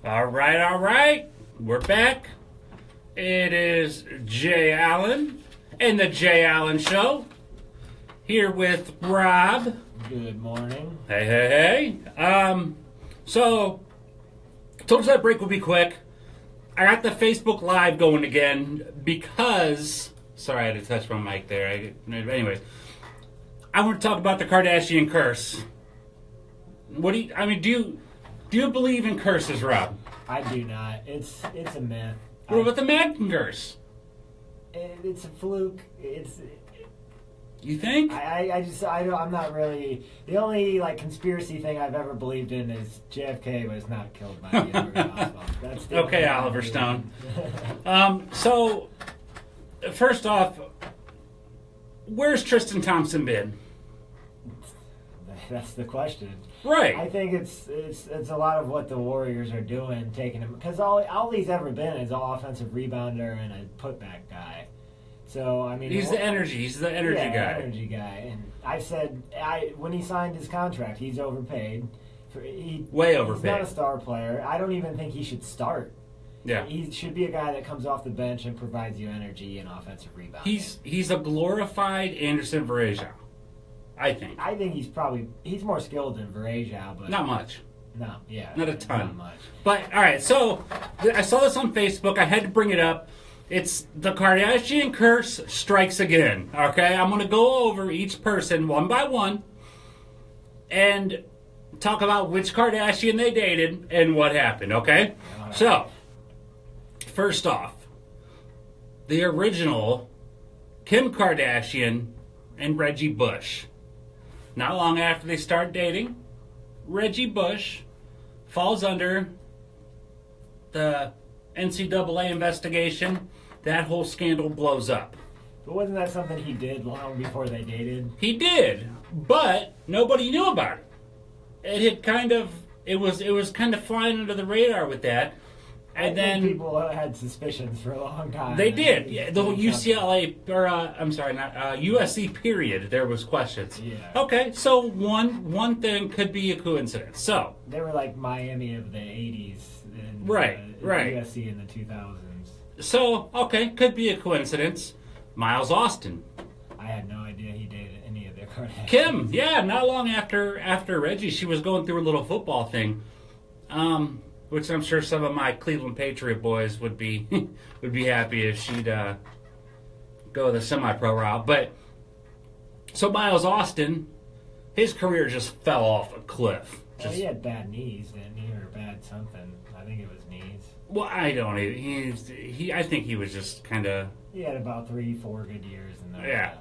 All right, all right. We're back. It is Jay Allen and the Jay Allen Show. Here with Rob. Good morning. Hey, hey, hey. So, told you that break would be quick. I got the Facebook Live going again because... Sorry, I had to touch my mic there. Anyways, I want to talk about the Kardashian Curse. What do you believe in curses, Rob? I do not. It's a myth. What about the Madden curse? It's a fluke. You think? I'm not really. The only conspiracy thing I've ever believed in is JFK was not killed by the Oswald. That's the okay, Oliver Stone. So, first off, where's Tristan Thompson been? That's the question. Right. I think it's a lot of what the Warriors are doing, taking him because all he's ever been is an offensive rebounder and a putback guy. So I mean, he's the energy. He's the energy guy. Energy guy. And I said, when he signed his contract, he's overpaid. Way overpaid. He's not a star player. I don't even think he should start. Yeah. He should be a guy that comes off the bench and provides you energy and offensive rebound. He's a glorified Anderson Varejao. I think he's more skilled than Varejao, but not much. No, yeah, not a ton. Not much. But all right, so I saw this on Facebook. I had to bring it up. It's the Kardashian Curse strikes again. Okay, I'm going to go over each person one by one and talk about which Kardashian they dated and what happened. Okay, right. So first off, the original Kim Kardashian and Reggie Bush. Not long after they start dating, Reggie Bush falls under the NCAA investigation. That whole scandal blows up. But wasn't that something he did long before they dated? He did, but nobody knew about it. It was kind of flying under the radar with that. And then people had suspicions for a long time. They did. Yeah, the UCLA, or USC period, there was questions. Yeah. Okay, so one thing could be a coincidence. So they were like Miami of the '80s, and right. USC in the 2000s. So okay, could be a coincidence. Miles Austin. I had no idea he dated any of their Kardashians. Kim, yeah, not long after Reggie, she was going through a little football thing. Which I'm sure some of my Cleveland Patriot boys would be happy if she'd go the semi-pro route. But so Miles Austin, his career just fell off a cliff. Well, he had bad knees, didn't he, or bad something? I think it was knees. Well, I don't even. I think he was just kind of. He had about 3-4 good years, and then yeah.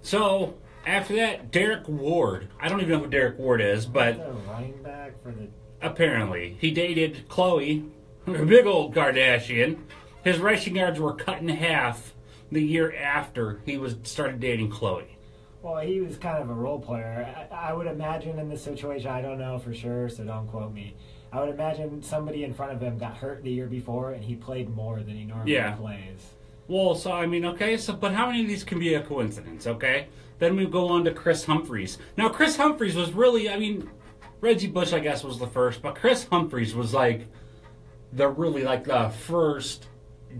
So after that, Derek Ward. I don't even know who Derek Ward is, but the running back for the. Apparently, he dated Khloe, a big old Kardashian. His rushing yards were cut in half the year after he started dating Khloe. Well, he was kind of a role player. I would imagine in this situation, I don't know for sure, so don't quote me. I would imagine somebody in front of him got hurt the year before, and he played more than he normally plays. Well, so I mean, okay, but how many of these can be a coincidence? Okay, then we go on to Chris Humphries. Now, Chris Humphries was really, Reggie Bush, I guess, was the first, but Chris Humphries was the first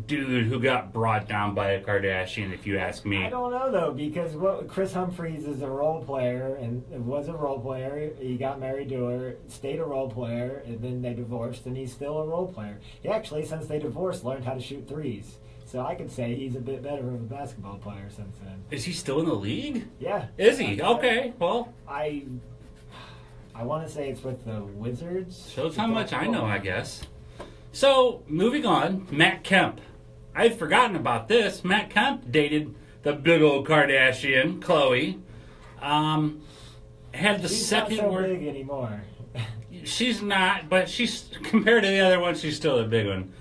dude who got brought down by a Kardashian, if you ask me. I don't know, though, because Chris Humphries is a role player, and was a role player. He got married to her, stayed a role player, and then they divorced, and he's still a role player. He actually, since they divorced, learned how to shoot threes. So I could say he's a bit better of a basketball player since then. Is he still in the league? Yeah. Is he? Okay, well. I want to say it's with the Wizards. Shows how much I know, I guess. So, moving on, Matt Kemp. I'd forgotten about this. Matt Kemp dated the big old Kardashian, Khloe. She's not so big anymore. She's not, but she's, compared to the other one, she's still a big one.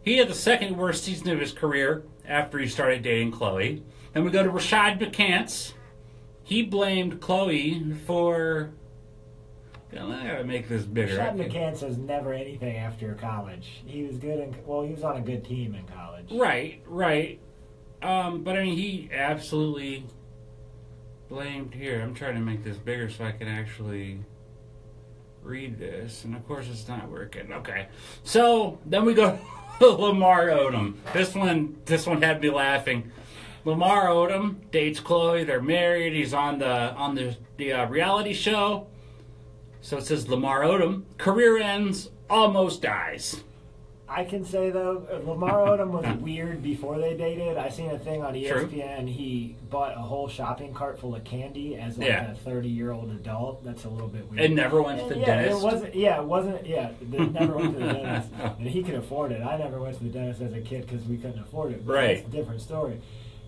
He had the second worst season of his career after he started dating Khloe. Then we go to Rashad McCants. He blamed Khloe for... I gotta make this bigger. Rashad McCants was never anything after college. He was good he was on a good team in college. Right. But he absolutely blamed here. I'm trying to make this bigger so I can actually read this, and of course it's not working. Okay, so then we go to Lamar Odom. This one had me laughing. Lamar Odom dates Chloe. They're married. He's on the reality show. So it says Lamar Odom, career ends, almost dies. I can say, though, Lamar Odom was weird before they dated. I seen a thing on ESPN. True. He bought a whole shopping cart full of candy as like a 30-year-old adult. That's a little bit weird. And never went to the dentist. It never went to the dentist. And he could afford it. I never went to the dentist as a kid because we couldn't afford it. But right. That's a different story.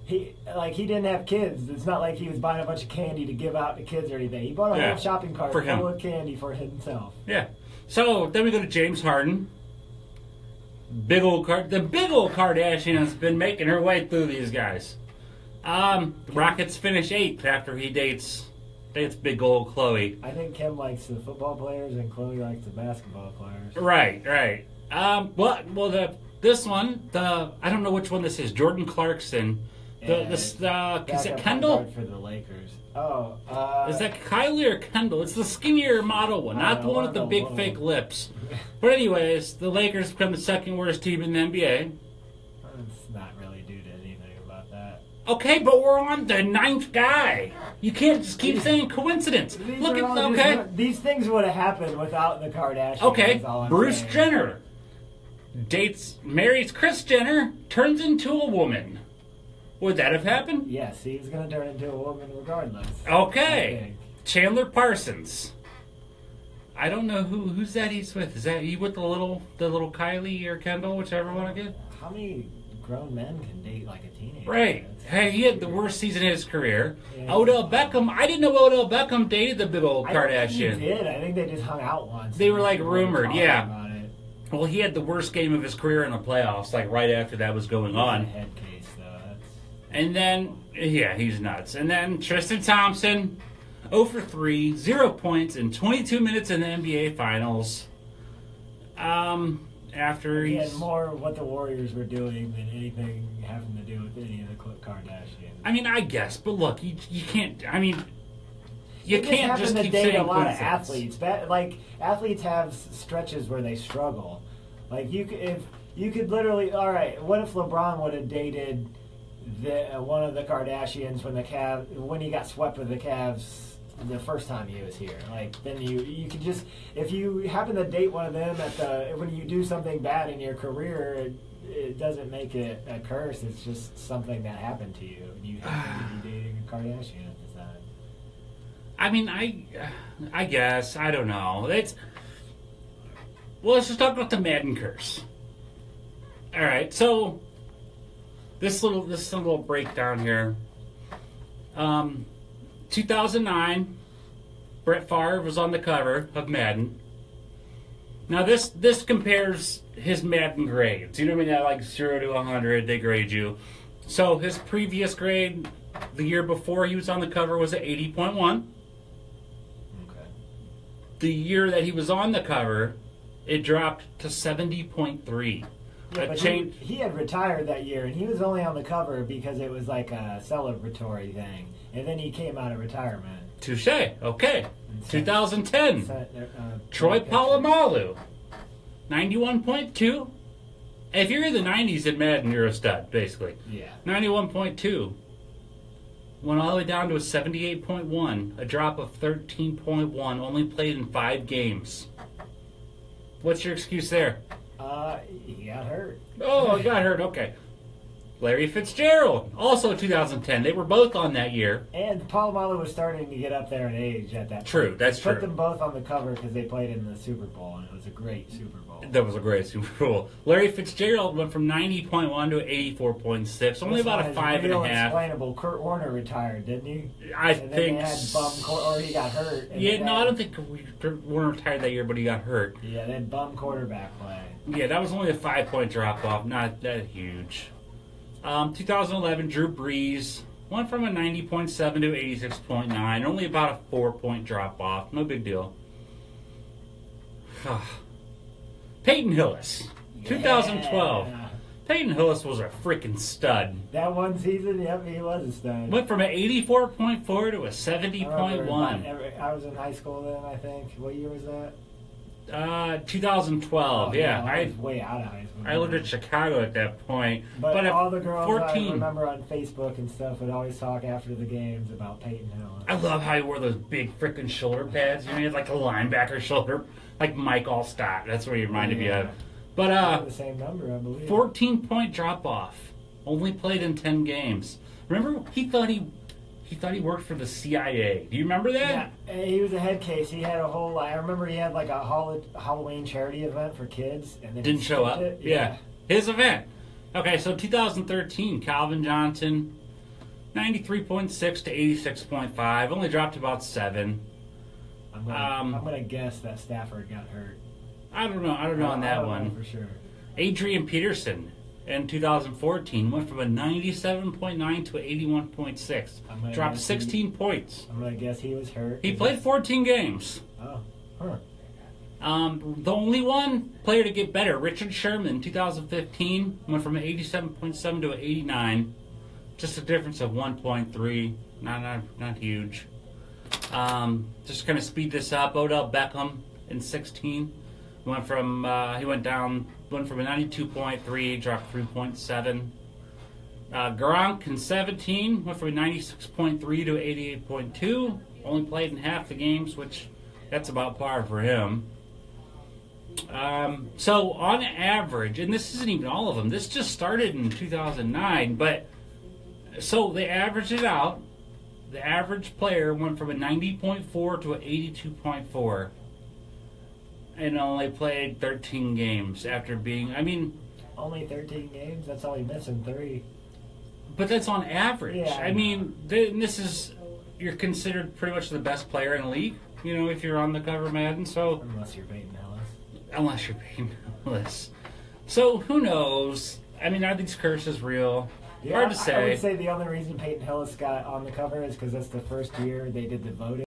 He didn't have kids. It's not like he was buying a bunch of candy to give out to kids or anything. He bought a whole shopping cart full of candy for himself. Yeah. So then we go to James Harden. The big old Kardashian has been making her way through these guys. The Rockets finish 8th after he dates big old Chloe. I think Kim likes the football players and Chloe likes the basketball players. Right. This one, I don't know which one this is. Jordan Clarkson. Is it Kendall? For the Lakers. Is that Kylie or Kendall? It's the skinnier model one, not the one with the big fake lips. But anyways, the Lakers become the second worst team in the NBA. It's not really due to anything about that. Okay, but we're on the 9th guy. You can't just keep saying coincidence. These things would have happened without the Kardashians. Okay, Bruce Jenner marries Kris Jenner, turns into a woman. Would that have happened? Yes, he was going to turn into a woman regardless. Okay. Chandler Parsons. I don't know who's that he's with. Is that he with the little Kylie or Kendall, whichever one I get? How many grown men can date like a teenager? Right. Hey, he had the worst season of his career. Yeah. Odell Beckham. I didn't know Odell Beckham dated the big old Kardashian. I did. I think they just hung out once. They were like rumored, yeah. Well, he had the worst game of his career in the playoffs, like right after that was going on. A head case, though. And then, he's nuts. And then Tristan Thompson, 0 for 3, 0 points in 22 minutes in the NBA Finals. After he had more of what the Warriors were doing than anything having to do with any of the Kardashians. I mean, I guess, but look, you can't. I mean, you can't just keep saying a lot of athletes. Athletes have stretches where they struggle. Like if you could literally, all right, what if LeBron would have dated one of the Kardashians when he got swept with the Cavs the first time he was here? Like then you could just, if you happen to date one of them when you do something bad in your career, it doesn't make it a curse. It's just something that happened to you. You happen to be dating a Kardashian at the time. I mean, I guess, I don't know. Let's just talk about the Madden curse. All right, so this little breakdown here. 2009, Brett Favre was on the cover of Madden. Now this compares his Madden grades. You know what I mean? That like 0 to 100, they grade you. So his previous grade, the year before he was on the cover, was at 80.1. The year that he was on the cover, it dropped to 70.3. Yeah, but he had retired that year, and he was only on the cover because it was like a celebratory thing. And then he came out of retirement. Touche. Okay. 2010. Troy Polamalu, 91.2. If you're in the 90s in Madden, you're a stud, basically. Yeah. 91.2. Went all the way down to a 78.1, a drop of 13.1, only played in 5 games. What's your excuse there? He got hurt. Oh, he got hurt, okay. Larry Fitzgerald, also 2010. They were both on that year. And Polamalu was starting to get up there in age at that point. True, that's true. Put them both on the cover because they played in the Super Bowl, and it was a great Super Bowl. That was a great Super Bowl. Larry Fitzgerald went from 90.1 to 84.6, only about a 5.5. Explainable. Kurt Warner retired, didn't he? I think. They had or he got hurt. Yeah, no, I don't think Warner retired that year, but he got hurt. Yeah, they had bum quarterback play. Yeah, that was only a 5-point drop off, not that huge. 2011, Drew Brees went from a 90.7 to 86.9, only about a 4-point drop off. No big deal. Peyton Hillis, 2012. Peyton Hillis was a freaking stud. That one season, yep, he was a stud. Went from an 84.4 to a 70.1. I was in high school then, I think. What year was that? 2012. Yeah, I was way out of high school. I lived in Chicago at that point. But at all the girls 14, I remember on Facebook and stuff would always talk after the games about Peyton Hillis. I love how he wore those big freaking shoulder pads. You know, he had like a linebacker shoulder, like Mike Allstott. That's what he reminded me of. But the same number, I believe. 14-point drop off. Only played in 10 games. Remember, he thought he worked for the CIA. Do you remember that? Yeah, he was a head case. He had a whole. I remember he had like a Halloween charity event for kids, and then Didn't show up. Yeah, his event. Okay, so 2013, Calvin Johnson, 93.6 to 86.5. Only dropped about 7. I'm gonna guess that Stafford got hurt. I don't know. I don't know on that one. For sure. Adrian Peterson in 2014 went from a 97.9 to 81.6. Dropped 16 points. I'm going to guess he was hurt. He played 14 games. Oh, huh. The only one player to get better, Richard Sherman, 2015, went from an 87.7 to an 89. Just a difference of 1.3. Not huge. Just going to speed this up. Odell Beckham in 16 went from a 92.3, dropped 3.7. Gronk in 17 went from a 96.3 to 88.2. Only played in half the games, which that's about par for him. So on average, and this isn't even all of them. This just started in 2009, but so they averaged it out. The average player went from a 90.4 to an 82.4. And only played 13 games after being, only 13 games? That's only missing 3. But that's on average. Yeah, You're considered pretty much the best player in the league, if you're on the cover Madden. So unless you're Peyton Hillis. So who knows? Are these curses real? Yeah, Hard to say. I would say the only reason Peyton Hillis got on the cover is because that's the first year they did the voting.